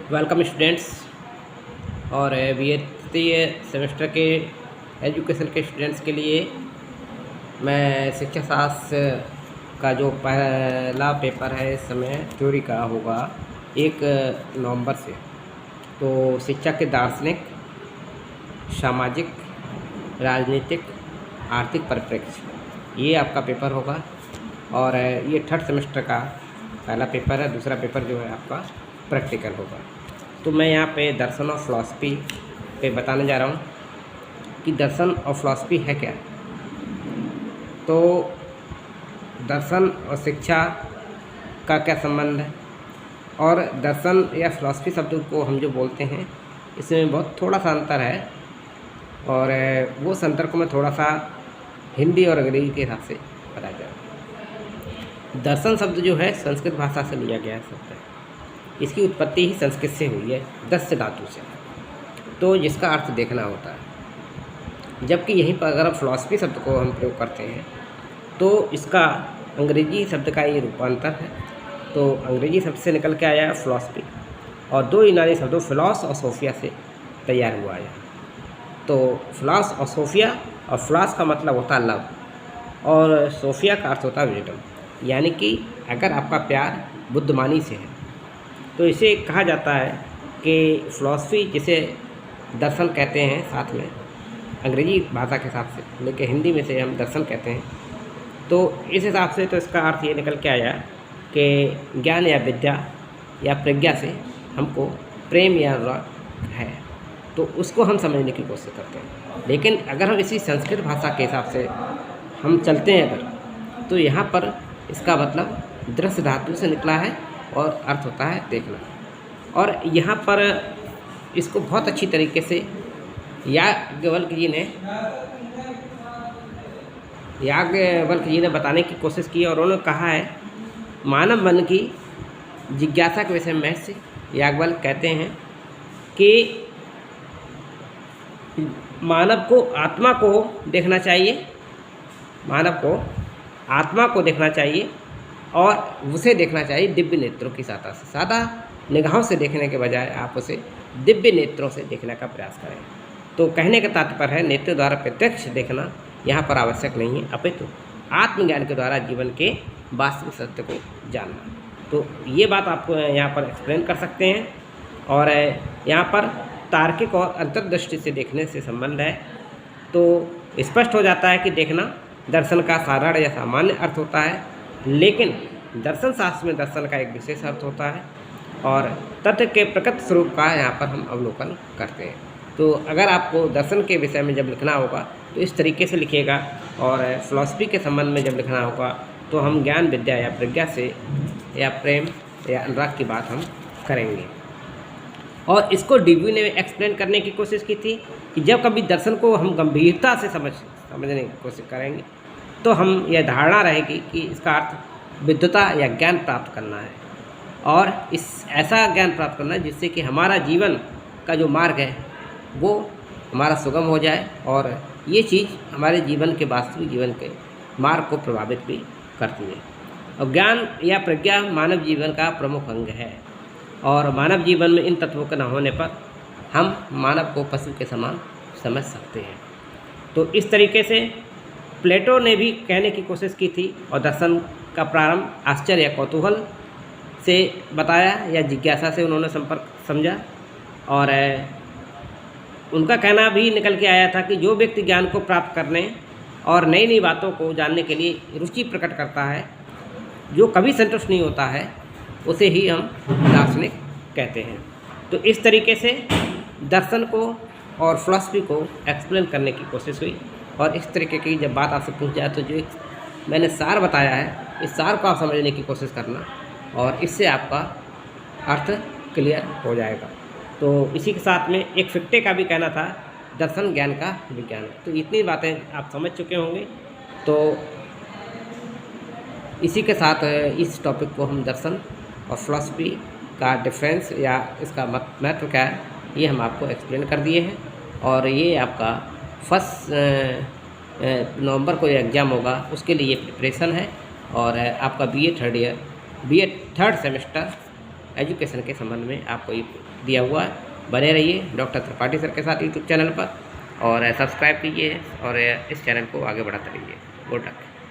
Welcome students. और BA semester के education के स्टूडेंट्स के लिए मैं शिक्षा शास्त्र का जो पहला पेपर है इस समय थ्योरी का होगा 1 नवंबर से। तो शिक्षा के दार्शनिक, सामाजिक, राजनीतिक, आर्थिक परिप्रेक्ष्य ये आपका पेपर होगा। और ये 3rd सेमेस्टर का पहला पेपर है। दूसरा पेपर जो है आपका प्रैक्टिकल होगा। तो मैं यहाँ पे दर्शन और फिलॉसफी पे बताने जा रहा हूँ कि दर्शन और फिलॉसफी है क्या। तो दर्शन और शिक्षा का क्या संबंध है, और दर्शन या फिलॉसफी शब्द को हम जो बोलते हैं इसमें बहुत थोड़ा सा अंतर है। और वो अंतर को मैं थोड़ा सा हिंदी और अंग्रेजी के हिसाब से बताया जा रहा है। दर्शन शब्द जो है संस्कृत भाषा से लिया गया शब्द है। इसकी उत्पत्ति ही संस्कृत से हुई है, दस्य धातु से, तो जिसका अर्थ देखना होता है। जबकि यहीं पर अगर हम फिलॉसफी शब्द को हम प्रयोग करते हैं तो इसका अंग्रेजी शब्द का ये रूपांतर है। तो अंग्रेजी शब्द से निकल के आया फिलॉसफी, और 2 यूनानी शब्दों फिलॉस और सोफिया से तैयार हुआ है। तो फिलॉस और सोफिया, और फिलॉस का मतलब होता है लव, और सोफिया का अर्थ होता है विजडम। यानी कि अगर आपका प्यार बुद्धिमानी से है तो इसे कहा जाता है कि फिलॉसफी, जिसे दर्शन कहते हैं साथ में अंग्रेजी भाषा के हिसाब से, लेकिन हिंदी में से हम दर्शन कहते हैं। तो इस हिसाब से तो इसका अर्थ ये निकल के आया कि ज्ञान या विद्या या प्रज्ञा से हमको प्रेम या अनुराग है, तो उसको हम समझने की कोशिश करते हैं। लेकिन अगर हम इसी संस्कृत भाषा के हिसाब से हम चलते हैं अगर, तो यहाँ पर इसका मतलब दृश्य धातु से निकला है और अर्थ होता है देखना। और यहाँ पर इसको बहुत अच्छी तरीके से याज्ञवल्क्य जी ने बताने की कोशिश की, और उन्होंने कहा है मानव मन की जिज्ञासा के विषय में से याज्ञवल्क्य कहते हैं कि मानव को आत्मा को देखना चाहिए, मानव को आत्मा को देखना चाहिए, और उसे देखना चाहिए दिव्य नेत्रों की सहायता से। सादा निगाहों से देखने के बजाय आप उसे दिव्य नेत्रों से देखने का प्रयास करें। तो कहने का तात्पर्य है नेत्र द्वारा प्रत्यक्ष देखना यहाँ पर आवश्यक नहीं है, अपितु आत्मज्ञान के द्वारा जीवन के वास्तविक सत्य को जानना। तो ये बात आप यहाँ पर एक्सप्लेन कर सकते हैं। और यहाँ पर तार्किक और अंतर्दृष्टि से देखने से संबंध है। तो स्पष्ट हो जाता है कि देखना दर्शन का साधारण या सामान्य अर्थ होता है, लेकिन दर्शन शास्त्र में दर्शन का एक विशेष अर्थ होता है, और तथ्य के प्रकट स्वरूप का यहाँ पर हम अवलोकन करते हैं। तो अगर आपको दर्शन के विषय में जब लिखना होगा तो इस तरीके से लिखिएगा, और फिलॉसफी के संबंध में जब लिखना होगा तो हम ज्ञान, विद्या या प्रज्ञा से या प्रेम या अनुराग की बात हम करेंगे। और इसको डीवी ने एक्सप्लेन करने की कोशिश की थी कि जब कभी दर्शन को हम गंभीरता से समझने की कोशिश करेंगे तो हम यह धारणा रहेगी कि इसका अर्थ विद्वता या ज्ञान प्राप्त करना है, और इस ऐसा ज्ञान प्राप्त करना है जिससे कि हमारा जीवन का जो मार्ग है वो हमारा सुगम हो जाए, और ये चीज़ हमारे जीवन के वास्तविक जीवन के मार्ग को प्रभावित भी करती है। और ज्ञान या प्रज्ञा मानव जीवन का प्रमुख अंग है, और मानव जीवन में इन तत्वों के न होने पर हम मानव को पशु के समान समझ सकते हैं। तो इस तरीके से प्लेटो ने भी कहने की कोशिश की थी, और दर्शन का प्रारंभ आश्चर्य या कौतूहल से बताया, या जिज्ञासा से उन्होंने संपर्क समझा। और उनका कहना भी निकल के आया था कि जो व्यक्ति ज्ञान को प्राप्त करने और नई नई बातों को जानने के लिए रुचि प्रकट करता है, जो कभी संतुष्ट नहीं होता है, उसे ही हम दार्शनिक कहते हैं। तो इस तरीके से दर्शन को और फिलॉसफी को एक्सप्लेन करने की कोशिश हुई। और इस तरीके की जब बात आपसे पूछ जाए तो जो मैंने सार बताया है, इस सार को आप समझने की कोशिश करना, और इससे आपका अर्थ क्लियर हो जाएगा। तो इसी के साथ में एक फिक्टे का भी कहना था, दर्शन ज्ञान का विज्ञान है। तो इतनी बातें आप समझ चुके होंगे। तो इसी के साथ इस टॉपिक को हम दर्शन और फिलॉसफी का डिफरेंस या इसका महत्व क्या है ये हम आपको एक्सप्लेन कर दिए हैं। और ये आपका 1 नवंबर को एग्ज़ाम होगा, उसके लिए प्रिपरेशन है। और आपका बीए 3rd सेमेस्टर एजुकेशन के संबंध में आपको ये दिया हुआ है। बने रहिए डॉक्टर त्रिपाठी सर के साथ यूट्यूब चैनल पर और सब्सक्राइब कीजिए और इस चैनल को आगे बढ़ाते रहिए। Good luck.